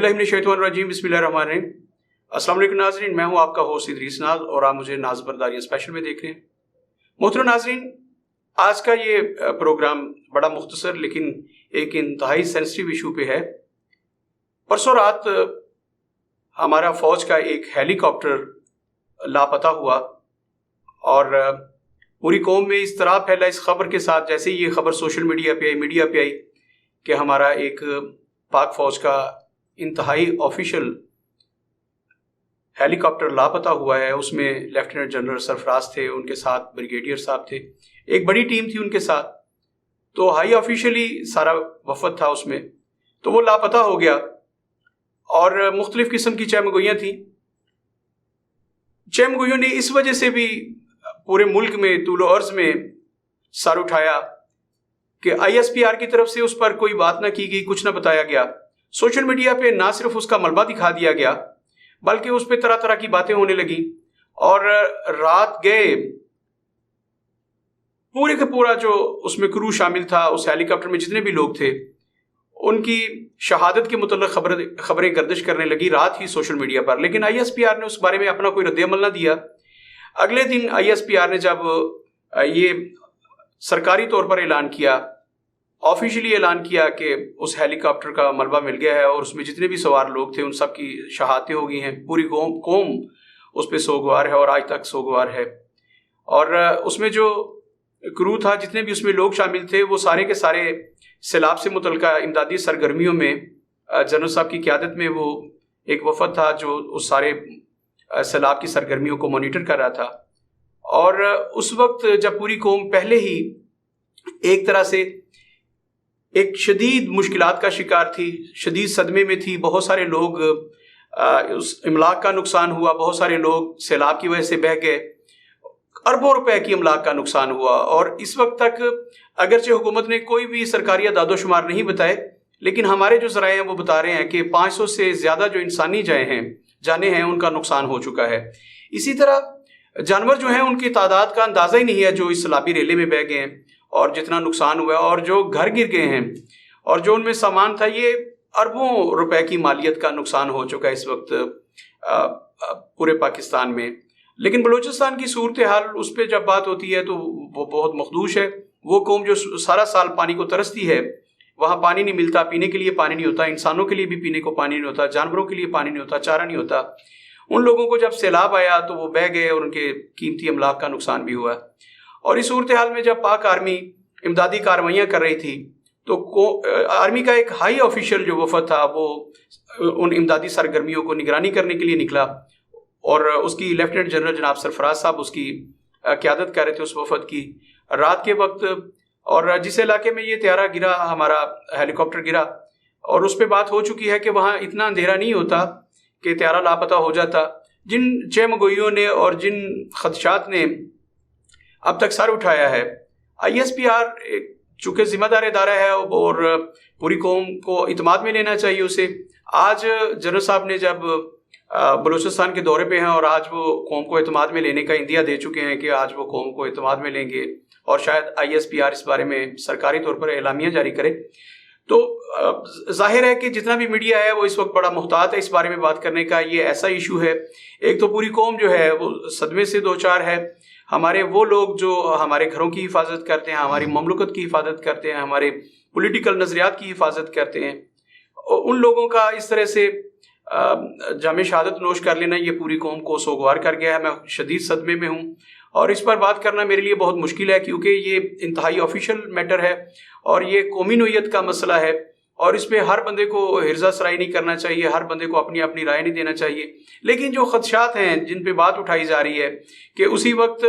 औज़ुबिल्लाहिमिनश्शैतानिर्रजीम बिस्मिल्लाहिर्रहमानिर्रहीम। अस्सलाम वालेकुम नाज़रीन, मैं हूं आपका होस्ट इदरीस नाज और आप मुझे नाज़ बरदारिया स्पेशल में देख रहे हैं। मोहतरम नाज़रीन, आज का ये प्रोग्राम बड़ा मुख्तसर लेकिन एक इंतहाई सेंसिटिव इशू पे है। परसों रात हमारा फ़ौज का एक हेलीकॉप्टर लापता हुआ और पूरी कौम में इज़्तिराब फैला इस खबर के साथ। जैसे ही ये खबर सोशल मीडिया पे आई कि हमारा एक पाक फ़ौज का इंतहाई ऑफिशियल हेलीकॉप्टर लापता हुआ है, उसमें लेफ्टिनेंट जनरल सरफराज थे, उनके साथ ब्रिगेडियर साहब थे, एक बड़ी टीम थी उनके साथ, तो हाई ऑफिशियली सारा वफद था उसमें, तो वो लापता हो गया और मुख्तलिफ किस्म की चहमगोइयाँ थी। चहमगोइयों ने इस वजह से भी पूरे मुल्क में तूलो अर्ज में सर उठाया कि ISPR की तरफ से उस पर कोई बात ना की गई, कुछ ना बताया गया। सोशल मीडिया पे ना सिर्फ उसका मलबा दिखा दिया गया बल्कि उस पर तरह तरह की बातें होने लगी और रात गए पूरे का पूरा जो उसमें क्रू शामिल था, उस हेलीकॉप्टर में जितने भी लोग थे, उनकी शहादत के मुतल्लिक़ खबरें गर्दिश करने लगी रात ही सोशल मीडिया पर। लेकिन ISPR ने उस बारे में अपना कोई रद्द-ए-अमल ना दिया। अगले दिन ISPR ने जब ये सरकारी तौर पर ऐलान किया, ऑफिशियली ऐलान किया कि उस हेलीकॉप्टर का मलबा मिल गया है और उसमें जितने भी सवार लोग थे उन सब की शहादतें हो गई हैं, पूरी कौम उस पर सोगवार है और आज तक सोगवार है। और उसमें जो क्रू था, जितने भी उसमें लोग शामिल थे, वो सारे के सारे सैलाब से मुतल्लिक़ा इमदादी सरगर्मियों में जनरल साहब की क़यादत में वो एक वफद था जो उस सारे सैलाब की सरगर्मियों को मॉनिटर कर रहा था। और उस वक्त जब पूरी कौम पहले ही एक तरह से एक शदीद मुश्किलात का शिकार थी, शदीद सदमे में थी, बहुत सारे लोग उस इमलाक का नुकसान हुआ, बहुत सारे लोग सैलाब की वजह से बह गए, अरबों रुपए की इमलाक का नुकसान हुआ। और इस वक्त तक अगरचे हुकूमत ने कोई भी सरकारी दादोशुमार नहीं बताए, लेकिन हमारे जो ज़राए हैं वो बता रहे हैं कि 500 से ज़्यादा जो इंसानी जाने हैं उनका नुकसान हो चुका है। इसी तरह जानवर जो हैं उनकी तादाद का अंदाज़ा ही नहीं है जो इस सैलाबी रेले में बह गए हैं और जितना नुकसान हुआ है, और जो घर गिर गए हैं और जो उनमें सामान था, ये अरबों रुपए की मालियत का नुकसान हो चुका है इस वक्त पूरे पाकिस्तान में। लेकिन बलूचिस्तान की सूरत हाल, उस पर जब बात होती है तो वो बहुत मखदूश है। वो कौम जो सारा साल पानी को तरसती है, वहाँ पानी नहीं मिलता, पीने के लिए पानी नहीं होता, इंसानों के लिए भी पीने को पानी नहीं होता, जानवरों के लिए पानी नहीं होता, चारा नहीं होता। उन लोगों को जब सैलाब आया तो वो बह गए और उनके कीमती अमलाक का नुकसान भी हुआ। और इस सूरत हाल में जब पाक आर्मी इमदादी कार्रवाइयाँ कर रही थी तो आर्मी का एक हाई ऑफिशियल जो वफद था वो उन इमदादी सरगर्मियों को निगरानी करने के लिए निकला और उसकी लेफ्टिनेंट जनरल जनाब सरफराज साहब उसकी क़यादत कर रहे थे उस वफद की रात के वक्त। और जिस इलाके में ये त्यारा गिरा, हमारा हेलीकॉप्टर गिरा, और उस पर बात हो चुकी है कि वहाँ इतना अंधेरा नहीं होता कि त्यारा लापता हो जाता। जिन चहमगोइयों ने और जिन खदशात ने अब तक सर उठाया है, ISPR चूँकि जिम्मेदार इदारा है और पूरी कौम को इत्मीनान में लेना चाहिए उसे। आज जनरल साहब ने जब बलूचिस्तान के दौरे पे हैं और आज वो कौम को इत्मीनान में लेने का इंदिया दे चुके हैं कि आज वो कौम को इत्मीनान में लेंगे और शायद ISPR इस बारे में सरकारी तौर पर एलामिया जारी करे, तो जाहिर है कि जितना भी मीडिया है वो इस वक्त बड़ा मुहतात है इस बारे में बात करने का। ये ऐसा इशू है, एक तो पूरी कौम जो है वो सदमे से दो चार है। हमारे वो लोग जो हमारे घरों की हिफाजत करते हैं, हमारी ममलकत की हिफाजत करते हैं, हमारे पॉलिटिकल नज़रियात की हिफाजत करते हैं, उन लोगों का इस तरह से जामे शहादत नोश कर लेना ये पूरी कौम को सोगवार कर गया है। मैं शदीद सदमे में हूँ और इस पर बात करना मेरे लिए बहुत मुश्किल है क्योंकि ये इंतहाई ऑफिशियल मैटर है और ये कौमी नोयत का मसला है और इस पर हर बंदे को हिर्जा सराई नहीं करना चाहिए, हर बंदे को अपनी अपनी राय नहीं देना चाहिए। लेकिन जो खदशात हैं जिन पे बात उठाई जा रही है कि उसी वक्त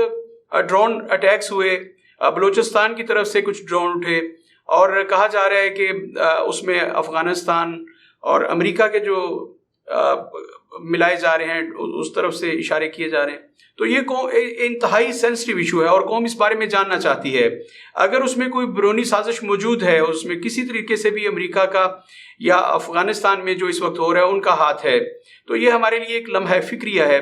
ड्रोन अटैक्स हुए, बलूचिस्तान की तरफ से कुछ ड्रोन उठे और कहा जा रहा है कि उसमें अफ़गानिस्तान और अमेरिका के जो मिलाए जा रहे हैं उस तरफ से इशारे किए जा रहे हैं। तो ये इंतहाई सेंसिटिव इशू है और कौम इस बारे में जानना चाहती है। अगर उसमें कोई बैरूनी साजिश मौजूद है, उसमें किसी तरीके से भी अमेरिका का या अफगानिस्तान में जो इस वक्त हो रहा है उनका हाथ है, तो ये हमारे लिए एक लम्हा फिक्रिया है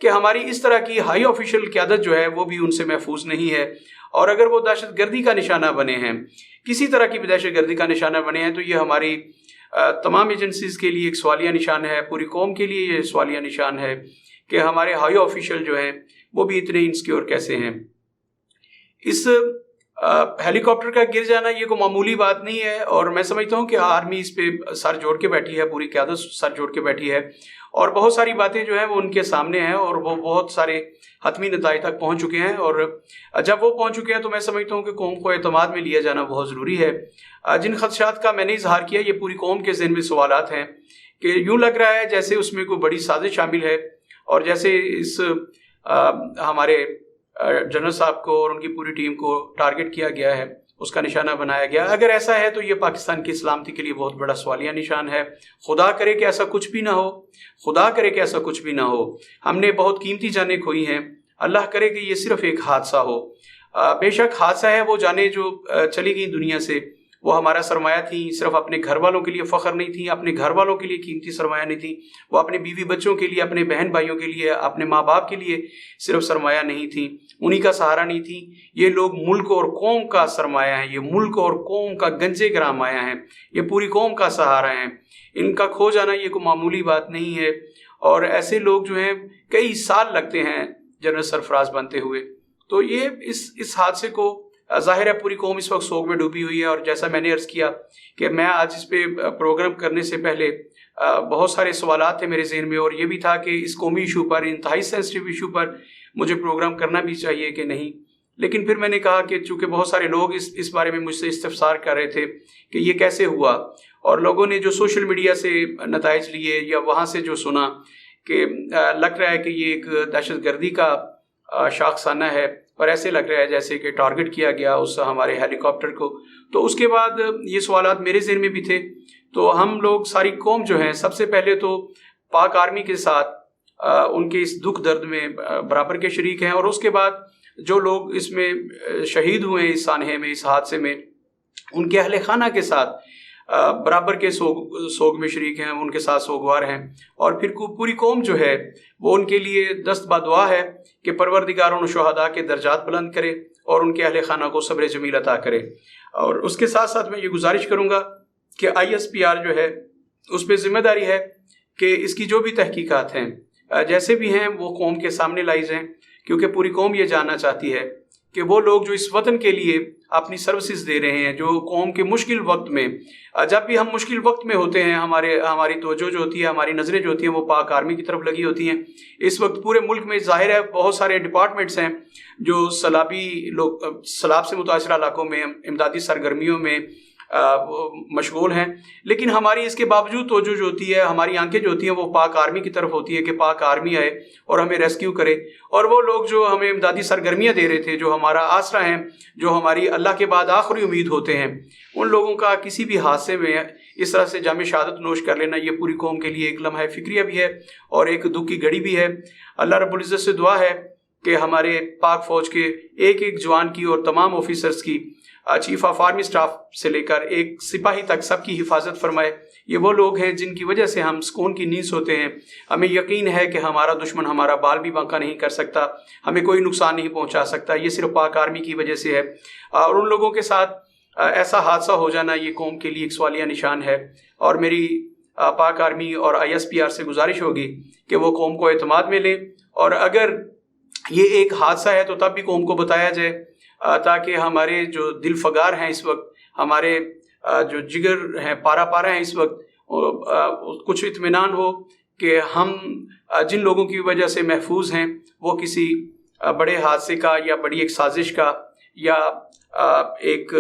कि हमारी इस तरह की हाई ऑफिशियल क़यादत जो है वो भी उनसे महफूज नहीं है। और अगर वो दहशत गर्दी का निशाना बने हैं, किसी तरह की भी दहशत गर्दी का निशाना बने हैं, तो ये हमारी तमाम एजेंसीज़ के लिए एक सवालिया निशान है, पूरी कौम के लिए ये सवालिया निशान है कि हमारे हाई ऑफिशियल जो हैं वो भी इतने इंसिक्योर कैसे हैं। इस हेलीकॉप्टर का गिर जाना ये कोई मामूली बात नहीं है, और मैं समझता हूँ कि आर्मी इस पे सर जोड़ के बैठी है, पूरी क़यादत सर जोड़ के बैठी है, और बहुत सारी बातें जो हैं वो उनके सामने हैं, और वो बहुत सारे हतमी नताइज तक पहुँच चुके हैं। और जब वो पहुँच चुके हैं तो मैं समझता हूँ कि कौम को एतमाद में लिया जाना बहुत ज़रूरी है। जिन खदशात का मैंने इजहार किया, ये पूरी कौम के ज़हन में सवालात हैं कि यूँ लग रहा है जैसे उसमें कोई बड़ी साजिश शामिल है, और जैसे इस हमारे जनरल साहब को और उनकी पूरी टीम को टारगेट किया गया है, उसका निशाना बनाया गया। अगर ऐसा है तो ये पाकिस्तान की सलामती के लिए बहुत बड़ा सवालिया निशान है। खुदा करे कि ऐसा कुछ भी ना हो, खुदा करे कि ऐसा कुछ भी ना हो। हमने बहुत कीमती जानें खोई हैं, अल्लाह करे कि ये सिर्फ एक हादसा हो। बेशक हादसा है, वो जानें जो चली गई दुनिया से, वो हमारा सरमाया थी। सिर्फ अपने घर वालों के लिए फ़ख्र नहीं थी, अपने घर वालों के लिए कीमती सरमाया नहीं थी, वो अपने बीवी बच्चों के लिए, अपने बहन भाइयों के लिए, अपने माँ बाप के लिए सिर्फ सरमाया नहीं थी, उन्हीं का सहारा नहीं थी। ये लोग मुल्क और कौम का सरमाया है, ये मुल्क और कौम का गंजे गरामाया है, ये पूरी कौम का सहारा है। इनका खो जाना ये कोई मामूली बात नहीं है, और ऐसे लोग जो हैं कई साल लगते हैं जनरल सरफराज बनते हुए। तो ये इस हादसे को ज़ाहिर है पूरी कौम इस वक्त सोग में डूबी हुई है। और जैसा मैंने अर्ज़ किया कि मैं आज इस पे प्रोग्राम करने से पहले बहुत सारे सवालात थे मेरे ज़हन में, और ये भी था कि इस कौमी इशू पर, इंतहाई सेंसिटिव इशू पर मुझे प्रोग्राम करना भी चाहिए कि नहीं। लेकिन फिर मैंने कहा कि चूँकि बहुत सारे लोग इस बारे में मुझसे इस्तफसार कर रहे थे कि ये कैसे हुआ, और लोगों ने जो सोशल मीडिया से नताइज लिए या वहाँ से जो सुना कि लग रहा है कि ये एक दहशतगर्दी का शाखसाना है, और ऐसे लग रहा है जैसे कि टारगेट किया गया उस हमारे हेलीकॉप्टर को। तो उसके बाद ये सवालात मेरे ज़हन में भी थे। तो हम लोग सारी कौम जो है सबसे पहले तो पाक आर्मी के साथ उनके इस दुख दर्द में बराबर के शरीक हैं, और उसके बाद जो लोग इसमें शहीद हुए इस सानहे में, इस हादसे में, उनके अहले खाना के साथ बराबर के सोग में शरीक हैं, उनके साथ सोगवार हैं। और फिर पूरी कौम जो है वो उनके लिए दस्त दुआ है कि परवरदिगार उन शुहदा के दर्जात बुलंद करे और उनके अहले खाना को सब्र जमील अता करे। और उसके साथ साथ मैं ये गुजारिश करूँगा कि ISPR जो है उस पर ज़िम्मेदारी है कि इसकी जो भी तहकीकात हैं जैसे भी हैं वो कौम के सामने लाई जाएँ, क्योंकि पूरी कौम ये जानना चाहती है कि वो लोग जो इस वतन के लिए अपनी सर्विसेज दे रहे हैं, जो कौम के मुश्किल वक्त में, जब भी हम मुश्किल वक्त में होते हैं, हमारी तवज्जो जो होती है, हमारी नज़रें जो होती हैं वो पाक आर्मी की तरफ लगी होती हैं। इस वक्त पूरे मुल्क में ज़ाहिर है बहुत सारे डिपार्टमेंट्स हैं जो सैलाब से मुतासर इलाकों में इमदादी सरगर्मियों में मशगूल हैं, लेकिन हमारी इसके बावजूद तवज्जो जो होती है, हमारी आंखें जो होती हैं वो पाक आर्मी की तरफ होती है कि पाक आर्मी आए और हमें रेस्क्यू करे। और वो लोग जो हमें इमदादी सरगर्मियाँ दे रहे थे, जो हमारा आसरा हैं, जो हमारी अल्लाह के बाद आखिरी उम्मीद होते हैं, उन लोगों का किसी भी हादसे में इस तरह से जाम शहादत नोश कर लेना ये पूरी कौम के लिए एक लम्हा फिक्रिया भी है और एक दुख की घड़ी भी है। अल्लाह रब्बुल इज़्ज़त से दुआ है कि हमारे पाक फ़ौज के एक एक जवान की और तमाम ऑफिसर्स की, चीफ ऑफ आर्मी स्टाफ से लेकर एक सिपाही तक, सबकी हिफाजत फरमाए। ये वो लोग हैं जिनकी वजह से हम सुकून की नींद सोते हैं। हमें यकीन है कि हमारा दुश्मन हमारा बाल भी बांका नहीं कर सकता, हमें कोई नुकसान नहीं पहुंचा सकता, ये सिर्फ पाक आर्मी की वजह से है। और उन लोगों के साथ ऐसा हादसा हो जाना ये कौम के लिए एक सवालिया निशान है। और मेरी पाक आर्मी और ISPR से गुजारिश होगी कि वो कौम को एतमाद में लें, और अगर ये एक हादसा है तो तब भी कौम को बताया जाए, ताकि हमारे जो दिल फगार हैं इस वक्त, हमारे जो जिगर हैं पारा पारा हैं इस वक्त, कुछ इत्मीनान हो कि हम जिन लोगों की वजह से महफूज हैं वो किसी बड़े हादसे का या बड़ी एक साजिश का या एक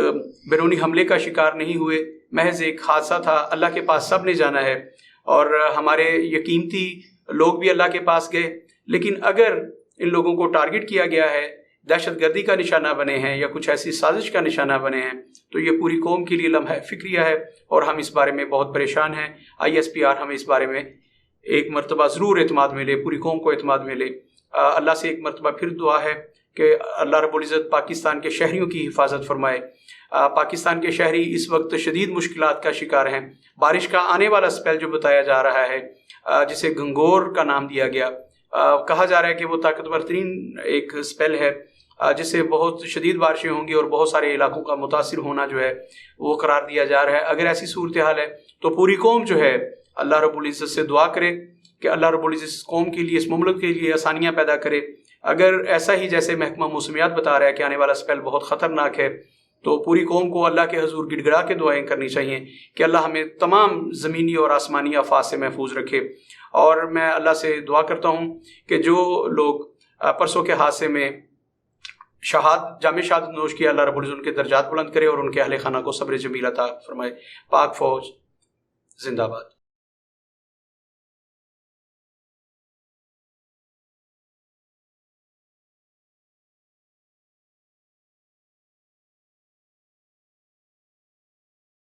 बैरूनी हमले का शिकार नहीं हुए। महज एक हादसा था, अल्लाह के पास सब ने जाना है और हमारे ये कीमती लोग भी अल्लाह के पास गए। लेकिन अगर इन लोगों को टारगेट किया गया है, दहशतगर्दी का निशाना बने हैं या कुछ ऐसी साजिश का निशाना बने हैं, तो ये पूरी कौम के लिए लम्हा फिक्रिया है और हम इस बारे में बहुत परेशान हैं। ISPR हमें इस बारे में एक मरतबा ज़रूर एतमाद मिले, पूरी कौम को एतमाद मिले। अल्लाह से एक मरतबा फिर दुआ है कि अल्लाह रब्बुल इज़्ज़त पाकिस्तान के शहरियों की हिफाजत फरमाए। पाकिस्तान के शहरी इस वक्त शदीद मुश्किलात का शिकार हैं। बारिश का आने वाला स्पेल जो बताया जा रहा है, जिसे गंगोर का नाम दिया गया, कहा जा रहा है कि वो ताकतवर तरीन एक स्पेल है जिससे बहुत शदीद बारिशें होंगी और बहुत सारे इलाकों का मुतासिर होना जो है वो करार दिया जा रहा है। अगर ऐसी सूरत हाल है تو پوری قوم جو ہے اللہ رب العزت سے دعا کرے کہ اللہ رب العزت اس قوم کے لیے، اس مملک کے لیے آسانیاں پیدا کرے۔ اگر ایسا ہی جیسے محکمہ موسمیات بتا رہا ہے کہ آنے والا اسپیل بہت خطرناک ہے، تو پوری قوم کو اللہ کے حضور گڑ گڑا کے دعائیں کرنی چاہیے کہ اللہ ہمیں تمام زمینی اور آسمانی آفات سے محفوظ رکھے۔ اور میں اللہ سے دعا کرتا ہوں کہ جو لوگ پرسوں کے حادثے میں جامع شہادت نوش کیا، اللہ رب العزت ان کے درجات بلند کرے اور ان کے اہل خانہ کو صبر جمیل عطا فرمائے۔ پاک فوج زندہ باد۔